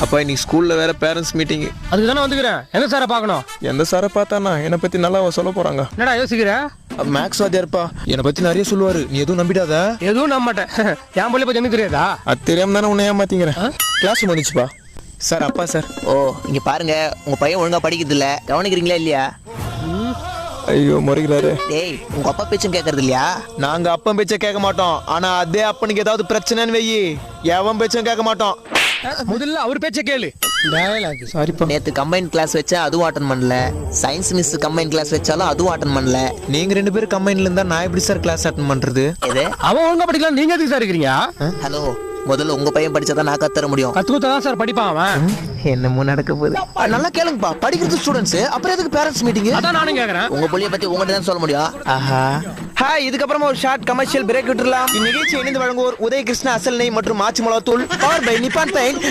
அப்பா இன்னைக்கு ஸ்கூல்ல வேற பேரண்ட்ஸ் மீட்டிங். அதுக்கு தானே வந்துக்கிறேன். எந்த சாரை பார்க்கணும்? எந்த சாரை பார்த்தானா என்னை பத்தி நல்லா சொல்ல போறாங்க. என்னடா யோசிக்கிற? மேக்ஸ் வாத்தியார்ப்பா என்னை பத்தி நிறைய சொல்லுவாரு, நீ எதுவும் நம்பிடாத. எதுவும் நம்ப மாட்டேன். என் பிள்ளை பத்தி எனக்கு தெரியாதா? அது தெரியாம தானே உன்னை ஏமாத்திங்கிறேன். கிளாஸ் முடிச்சுப்பா. சார் அப்பா சார். ஓ இங்க பாருங்க, உங்க பையன் ஒழுங்கா படிக்கிறது இல்ல, கவனிக்கிறீங்களா இல்லையா? ஐயோ முறைகிறாரு. டேய் உங்க அப்பா பேச்சும் கேட்கறது இல்லையா? நாங்க அப்பன் பேச்ச கேட்க மாட்டோம், ஆனா அதே அப்பனுக்கு ஏதாவது பிரச்சனைன்னு வெயி எவன் பேச்சும் கேட்க மாட்டோம். முதல்ல அவர் பேச்ச கேளு. சாரிப்பா. நேத்து கம்பைன் கிளாஸ் வச்சா அதுவும் அட்டன் பண்ணல, சயின்ஸ் மிஸ் கம்பைன் கிளாஸ் வச்சாலும் அதுவும் அட்டன் பண்ணல. நீங்க 2 பேரும் கம்பைன்ல இருந்தா நான் எப்படி சார் கிளாஸ் அட்டன் பண்றது? எது? அவன் ஒழுங்கா படிக்கலாம், நீங்க எதுக்கு சார் இருக்கிறீங்க? ஹலோ, முதல்ல உங்க பையன் படிச்சாதான் நான் கத்துற முடியும். கத்துக்கத்தான் சார் படிப்பான் அவன். என்னமோ நடக்க போகுது. நல்லா கேளுங்கப்பா, படிக்கிறது ஸ்டூடெண்ட்ஸ், அப்புறம் எதுக்கு பேரண்ட்ஸ் மீட்டிங்? அதான் நானும் கேக்குறேன். உங்க புள்ளைய பத்தி உங்ககிட்ட தான் சொல்ல முடியும். ஆஹா. ஹாய், இதுக்கப்புறமா ஒரு ஷார்ட் கமர்ஷியல் பிரேக் விட்டுறலாம். இந்நிகழ்ச்சி இணைந்து வழங்குவோர் உதய கிருஷ்ணா அசல் நெய் மற்றும் ஆச்சி மிளகாத்தூள், பவர் பை நிப்பான் பெயிண்ட்.